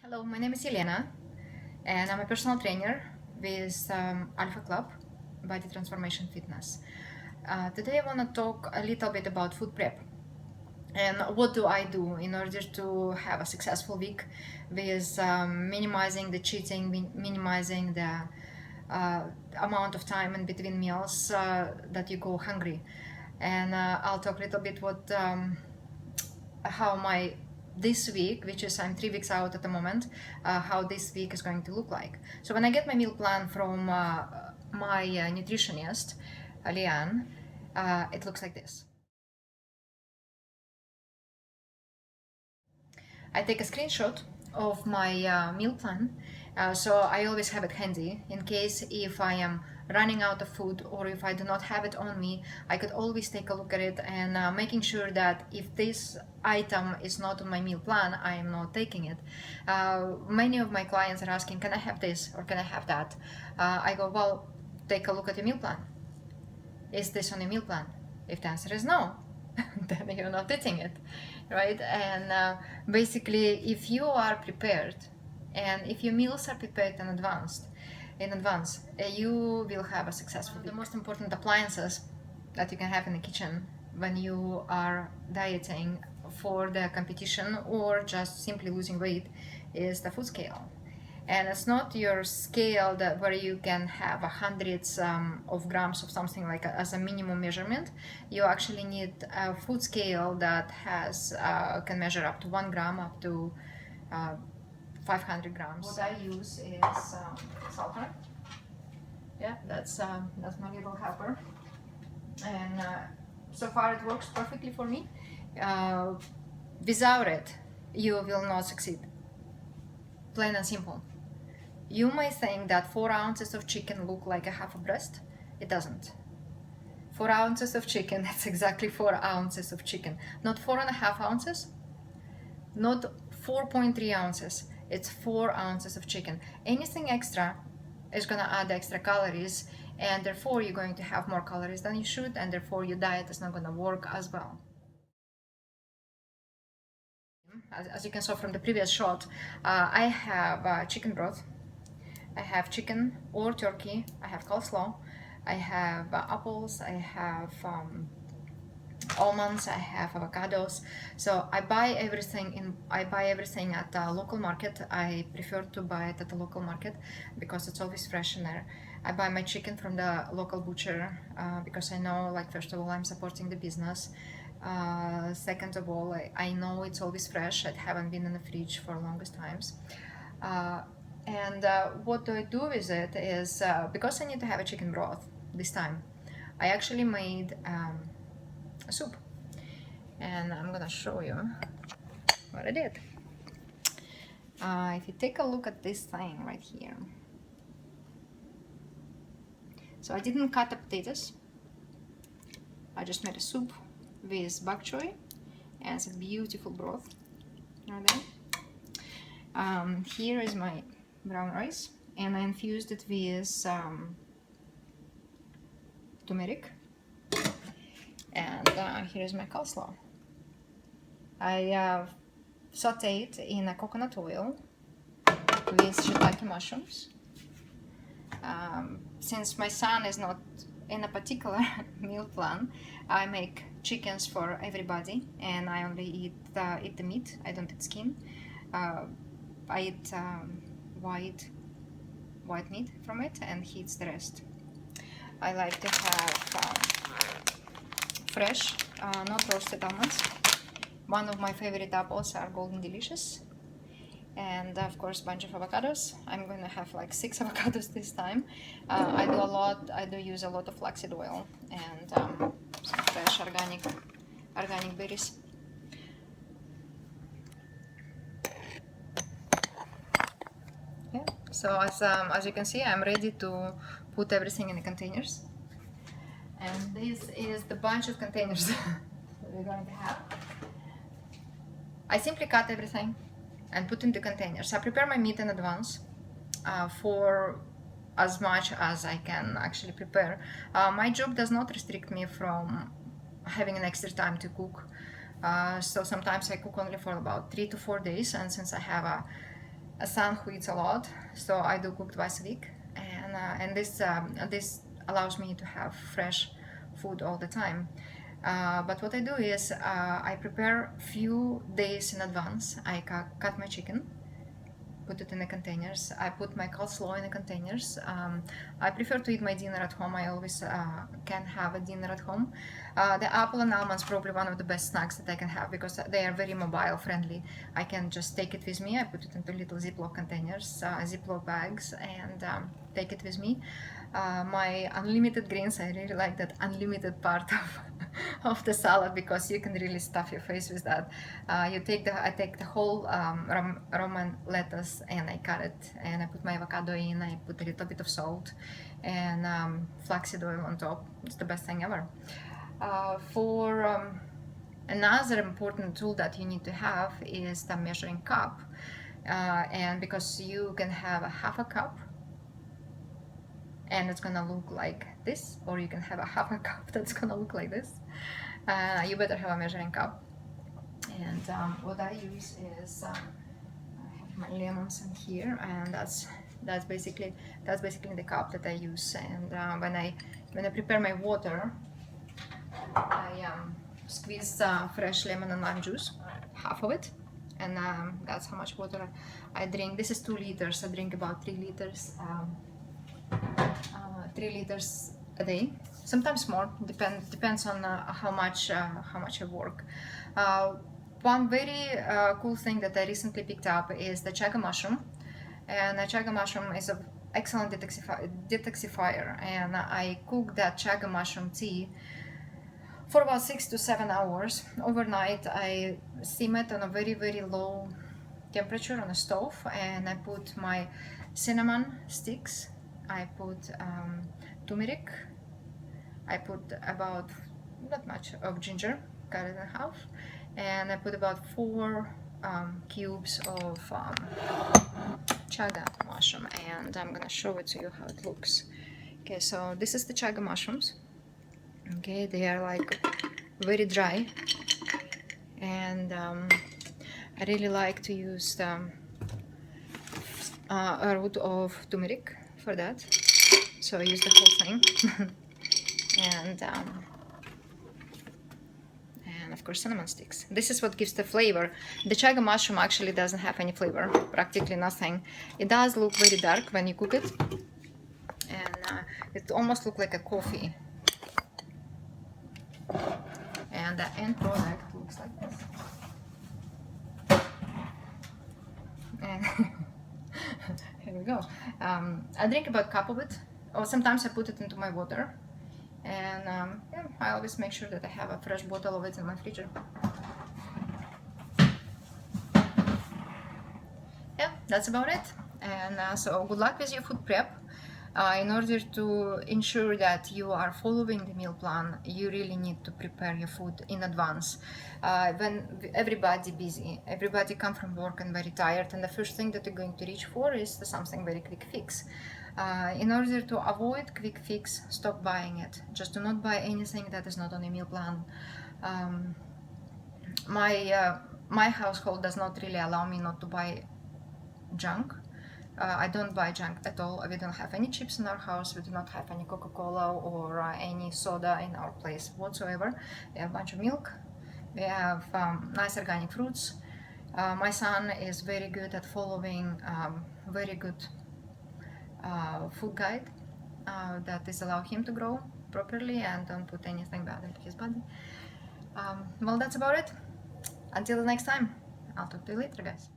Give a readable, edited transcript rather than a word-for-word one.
Hello, my name is Elena, and I'm a personal trainer with Alpha Club, Body Transformation Fitness. Today I want to talk a little bit about food prep and what do I do in order to have a successful week with minimizing the cheating, minimizing the amount of time in between meals that you go hungry. And I'll talk a little bit how my this week, which is I'm 3 weeks out at the moment, how this week is going to look like. So when I get my meal plan from my nutritionist, Leanne, it looks like this. I take a screenshot of my meal plan, so I always have it handy in case if I am running out of food or if I do not have it on me, I could always take a look at it and making sure that if this item is not on my meal plan, I am not taking it. Many of my clients are asking, can I have this or can I have that? I go, well, take a look at your meal plan. Is this on your meal plan? If the answer is no, then you're not eating it, right? And basically, if you are prepared, and if your meals are prepared in advance, you will have a successful week. The most important appliances that you can have in the kitchen when you are dieting for the competition or just simply losing weight is the food scale. And it's not your scale that where you can have hundreds of grams of something like as a minimum measurement. You actually need a food scale that has can measure up to 1 gram up to 500 grams. What I use is sulfur. Yeah, that's my little helper, and so far it works perfectly for me. Without it, you will not succeed. Plain and simple. You may think that 4 ounces of chicken look like a half a breast. It doesn't. 4 ounces of chicken, that's exactly 4 ounces of chicken. Not 4.5 ounces, not 4.3 ounces. It's 4 ounces of chicken. Anything extra is gonna add extra calories, and therefore you're going to have more calories than you should, and therefore your diet is not gonna work as well. As you can see from the previous shot, I have chicken broth. I have chicken or turkey, I have coleslaw, I have apples, I have almonds, I have avocados. So I buy everything at the local market. I prefer to buy it at the local market because it's always fresh in there. I buy my chicken from the local butcher because I know, like, first of all, I'm supporting the business. Second of all, I know it's always fresh. It haven't been in the fridge for longest times. And what do I do with it is, because I need to have a chicken broth this time, I actually made a soup. And I'm gonna show you what I did. If you take a look at this thing right here. So I didn't cut the potatoes. I just made a soup with bok choy and some beautiful broth right there. Here is my brown rice, and I infused it with turmeric, and here's my coleslaw. I sauteed in a coconut oil with shiitake mushrooms. Since my son is not in a particular meal plan, I make chickens for everybody, and I only eat the meat. I don't eat skin. I eat white meat from it, and he eats the rest. I like to have fresh, not roasted almonds. One of my favorite apples are Golden Delicious, and of course bunch of avocados. I'm going to have like 6 avocados this time. I do use a lot of flaxseed oil and some fresh organic berries. Yeah. So as you can see, I'm ready to put everything in the containers, and this is the bunch of containers we're going to have. I simply cut everything and put into containers. I prepare my meat in advance for as much as I can actually prepare. My job does not restrict me from having an extra time to cook. So sometimes I cook only for about 3 to 4 days, and since I have a son who eats a lot, so I do cook twice a week, and this allows me to have fresh food all the time. But what I do is I prepare few days in advance. I cut my chicken, put it in the containers. I put my coleslaw in the containers. I prefer to eat my dinner at home. I always can have a dinner at home. The apple and almonds probably one of the best snacks that I can have because they are very mobile friendly. I can just take it with me. I put it into little Ziploc containers, Ziploc bags, and take it with me. My unlimited greens, I really like that unlimited part of the salad because you can really stuff your face with that. I take the whole Roman lettuce and I cut it and I put my avocado in. I put a little bit of salt and flaxseed oil on top. It's the best thing ever. Another important tool that you need to have is the measuring cup, and because you can have a half a cup and it's gonna look like this, or you can have a half a cup that's gonna look like this. You better have a measuring cup. And what I use is I have my lemons in here, and that's basically the cup that I use. And when I prepare my water, I squeeze fresh lemon and lime juice, half of it, and that's how much water I drink. This is 2 liters. I drink about 3 liters. 3 liters a day, sometimes more, depends on how much I work. One very cool thing that I recently picked up is the chaga mushroom, and the chaga mushroom is an excellent detoxifier, and I cook that chaga mushroom tea for about 6 to 7 hours overnight. I steam it on a very, very low temperature on a stove, and I put my cinnamon sticks, I put turmeric, I put about not much of ginger, cut it in half, and I put about 4 cubes of chaga mushroom, and I'm gonna show it to you how it looks. Okay, so this is the chaga mushrooms. Okay, they are like very dry, and I really like to use the a root of turmeric for that, so I use the whole thing. and of course cinnamon sticks. This is what gives the flavor. The chaga mushroom actually doesn't have any flavor, practically nothing. It does look very dark when you cook it, and it almost looks like a coffee. And the end product looks like this. And here we go. I drink about a cup of it, or sometimes I put it into my water, and yeah, I always make sure that I have a fresh bottle of it in my fridge. Yeah, that's about it. And so good luck with your food prep. In order to ensure that you are following the meal plan, you really need to prepare your food in advance. When everybody busy, everybody come from work and very tired, and the first thing that you're going to reach for is something very quick fix. In order to avoid quick fix, stop buying it. Just do not buy anything that is not on a meal plan. My household does not really allow me not to buy junk. I don't buy junk at all. We don't have any chips in our house. We do not have any Coca-Cola or any soda in our place whatsoever. We have a bunch of milk. We have nice organic fruits. My son is very good at following very good food guide that is allow him to grow properly and don't put anything bad into his body. Well, that's about it. Until the next time. I'll talk to you later, guys.